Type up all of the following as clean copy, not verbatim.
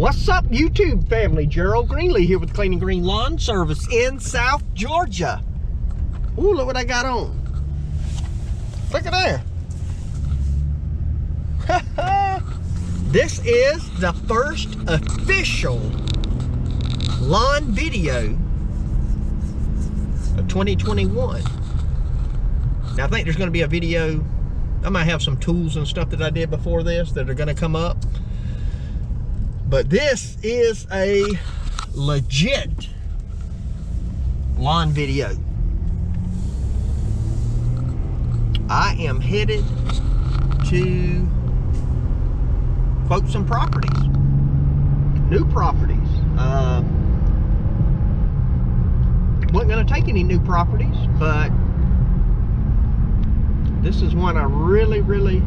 What's up, YouTube family? Gerald Greenlee here with Clean and Green Lawn Service in South Georgia. Ooh, look what I got on. Look at there. This is the first official lawn video of 2021. Now I think there's going to be a video. I might have some tools and stuff that I did before this that are going to come up. But this is a legit lawn video. I am headed to quote some properties, new properties. Wasn't going to take any new properties, but this is one I really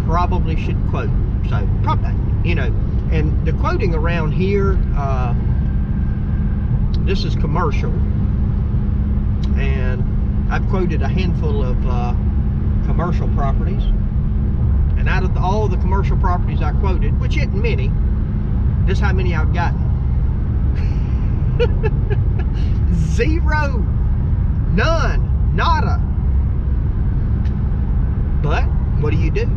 probably should quote. So probably, you know, and the quoting around here, this is commercial, and I've quoted a handful of commercial properties, and out of all the commercial properties I quoted, which isn't many, this is how many I've gotten. Zero, none, nada. But what do?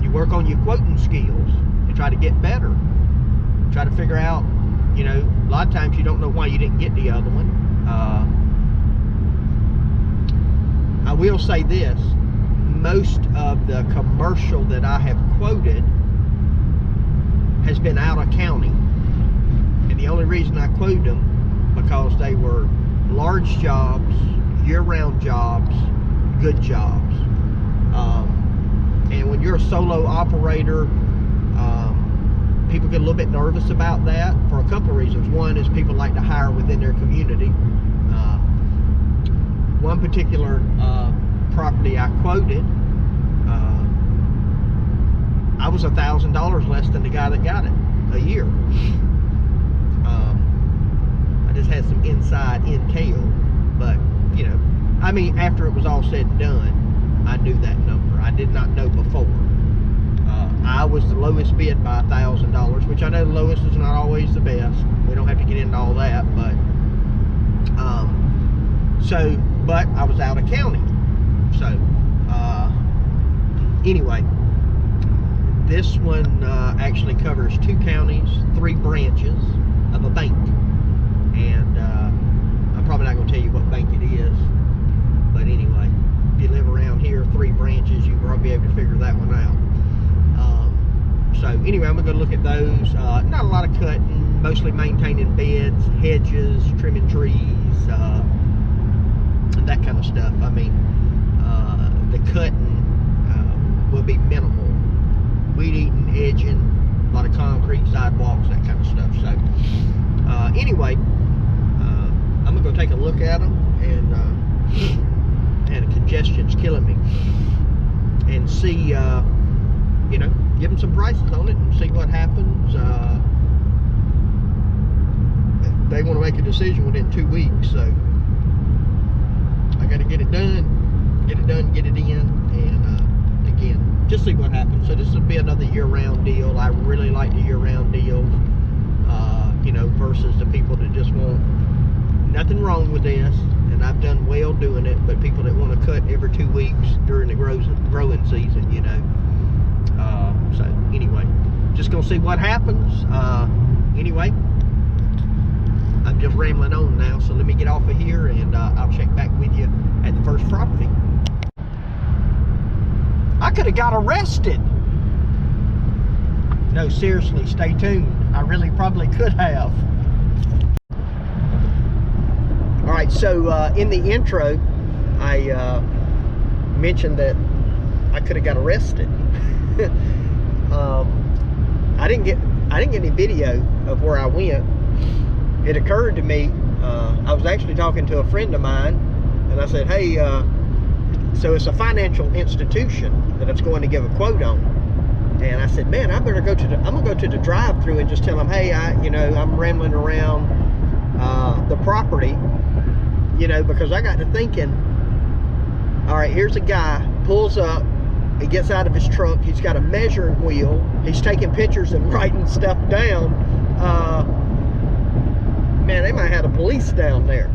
Work on your quoting skills and try to get better. Try to figure out, you know, a lot of times you don't know why you didn't get the other one. I will say this, most of the commercial that I have quoted has been out of county, and the only reason I quoted them because they were large jobs, year-round jobs, good jobs. And when you're a solo operator, people get a little bit nervous about that for a couple of reasons. One is people like to hire within their community. One particular property I quoted, I was $1,000 less than the guy that got it a year. I just had some inside intel, but you know, I mean, after it was all said and done, I knew that number. I did not know before. I was the lowest bid by $1,000, which I know the lowest is not always the best. We don't have to get into all that, but but I was out of county. So anyway, this one actually covers 2 counties, 3 branches of a bank, and I'm probably not going to tell you what bank it is, but anyway, if you live around here, 3 branches, you probably be able to figure that one out. So anyway, I'm going to go look at those. Not a lot of cutting, mostly maintaining beds, hedges, trimming trees, and that kind of stuff. I mean, the cutting will be minimal. Weed eating, edging, a lot of concrete, sidewalks, that kind of stuff. So anyway, I'm going to go take a look at them, and congestion's killing me, and see, you know, give them some prices on it and see what happens. They want to make a decision within 2 weeks, so I got to get it done, get it in, and again, just see what happens. So this will be another year-round deal. I really like the year-round deals, you know, versus the people that just want, nothing wrong with this, and I've done well doing it, but people that want to cut every 2 weeks during the growing season, you know. So anyway, just gonna see what happens. Anyway, I'm just rambling on now, so let me get off of here, and I'll check back with you at the first property. I could have got arrested. No, seriously, stay tuned. I really probably could have. All right, so in the intro, I mentioned that I could have got arrested. I didn't get any video of where I went. It occurred to me, I was actually talking to a friend of mine, and I said, hey, so it's a financial institution that I was going to give a quote on, and I said, man, I better go to I'm gonna go to the drive-through and just tell them, hey, you know, I'm rambling around the property, you know, because I got to thinking, all right, here's a guy pulls up He gets out of his trunk. He's got a measuring wheel. He's taking pictures and writing stuff down. Man, they might have had a police down there.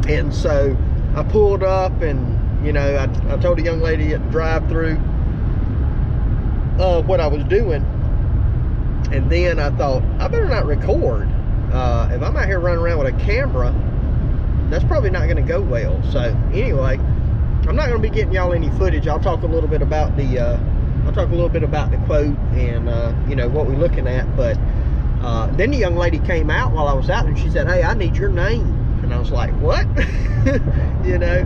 And so I pulled up, and you know, I told a young lady at the drive-through what I was doing. And then I thought, I better not record. If I'm out here running around with a camera, that's probably not going to go well. So anyway, I'm not going to be getting y'all any footage. I'll talk a little bit about the quote and you know, what we're looking at. But then the young lady came out while I was out, and she said, "Hey, I need your name." And I was like, "What?" You know,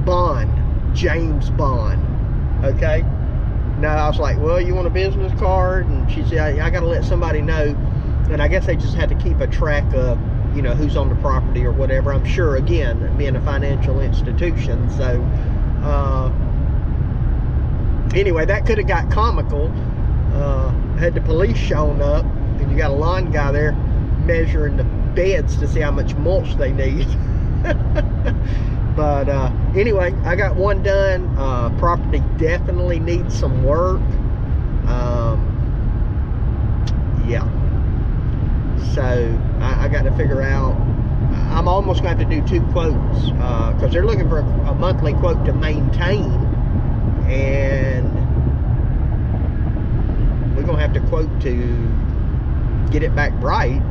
Bond, James Bond. Okay. No, I was like, "Well, you want a business card?" And she said, "I got to let somebody know." And I guess they just had to keep a track of, you know, who's on the property or whatever. I'm sure, again, being a financial institution. So anyway, that could have got comical. Had the police shown up, and you got a lawn guy there measuring the beds to see how much mulch they need. But anyway, I got one done. Property definitely needs some work. Yeah. So I got to figure out. I'm almost going to have to do 2 quotes because they're looking for a monthly quote to maintain, and we're going to have to quote to get it back right,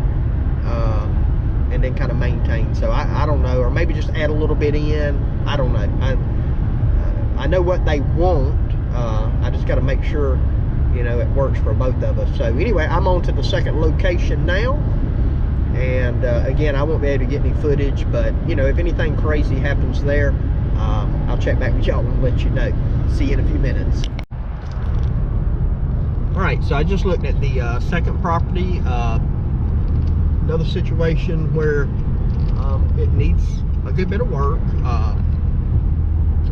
and then kind of maintain. So I don't know, or maybe just add a little bit in. I don't know. I know what they want. I just got to make sure, you know, it works for both of us. So anyway, I'm on to the second location now, and again, I won't be able to get any footage, but you know, if anything crazy happens there, I'll check back with y'all and let you know. See you in a few minutes. All right, so I just looked at the second property. Another situation where it needs a good bit of work,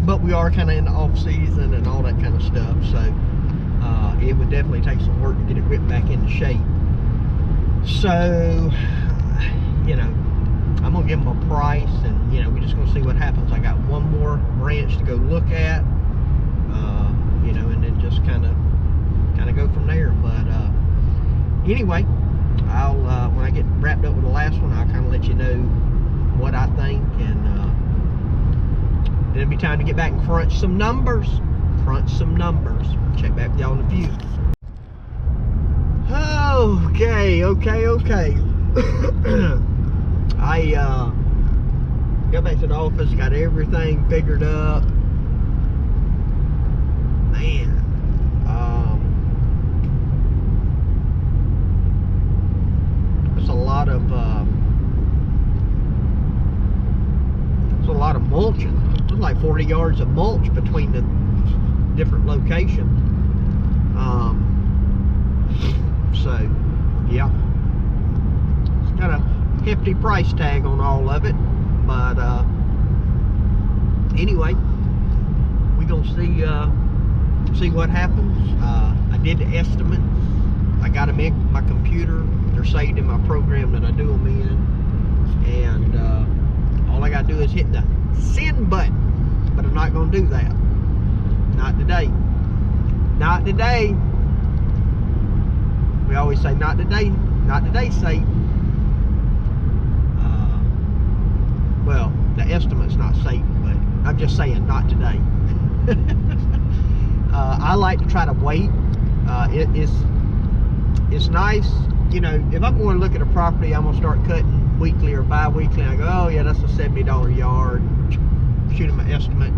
but we are kind of in the off season and all that kind of stuff, so it would definitely take some work to get it whipped back into shape. So, you know, I'm gonna give them a price, and you know, we're just gonna see what happens. I got one more branch to go look at, you know, and then just kind of go from there. But anyway, I'll when I get wrapped up with the last one, I'll kind of let you know what I think, and then it'll be time to get back and crunch some numbers. Check back with y'all in a few. Okay. I got back to the office, got everything figured up. Man, there's a lot of mulching. There's like 40 yards of mulch between the different locations. So yeah, it's got a hefty price tag on all of it, but anyway, we're gonna see what happens. I did the estimates. I got them in my computer. They're saved in my program that I do them in, and all I gotta do is hit the send button. But I'm not gonna do that. Not today. Not today. We always say not today. Not today, Satan. Well, the estimate's not Satan, but I'm just saying not today. I like to try to wait. It's nice, you know, if I'm going to look at a property, I'm going to start cutting weekly or bi-weekly, and I go, oh yeah, that's a $70 yard. Shoot them an estimate,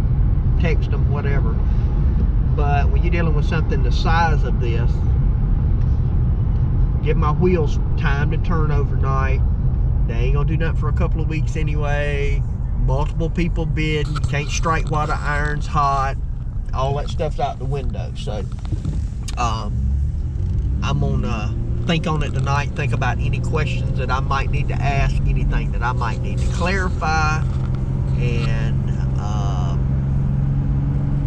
text them, whatever. But when you're dealing with something the size of this, give my wheels time to turn overnight. They ain't gonna do nothing for a couple of weeks anyway. Multiple people bid. You can't strike while the iron's hot. All that stuff's out the window. So I'm gonna think on it tonight. Think about any questions that I might need to ask, anything that I might need to clarify. And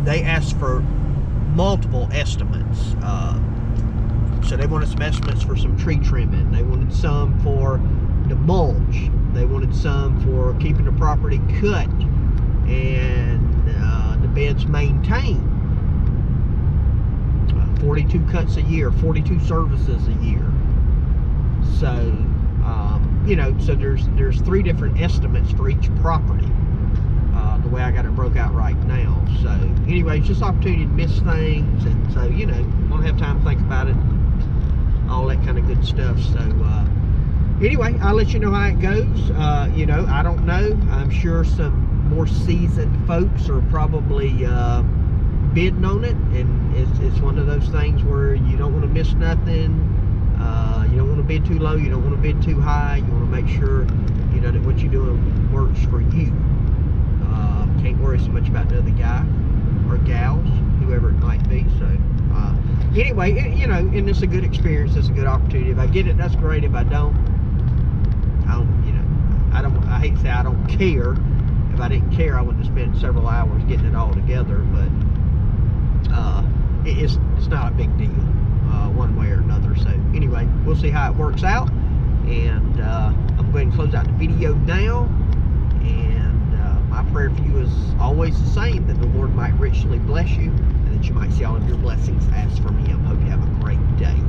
they asked for multiple estimates. So they wanted some estimates for some tree trimming. They wanted some for the mulch. They wanted some for keeping the property cut, and the beds maintained. 42 cuts a year, 42 services a year. So, you know, so there's 3 different estimates for each property. The way I got it broke out right now. So, anyway, it's just opportunity to miss things, and so, you know, won't have time to think about it, all that kind of good stuff. So, anyway, I'll let you know how it goes. You know, I don't know. I'm sure some more seasoned folks are probably bidding on it, and it's one of those things where you don't want to miss nothing. You don't want to bid too low, you don't want to bid too high. You want to make sure, you know, that what you're doing works for you. Can't worry so much about the other guy or gals, whoever it might be. So anyway, you know, and it's a good experience, it's a good opportunity. If I get it, that's great. If I don't, you know, I hate to say I don't care. If I didn't care, I wouldn't have spent several hours getting it all together. But it's not a big deal, one way or another. So anyway, we'll see how it works out, and I'm going to close out the video now. And my prayer for you is always the same, that the Lord might richly bless you, and that you might see all of your blessings as from Him. Hope you have a great day.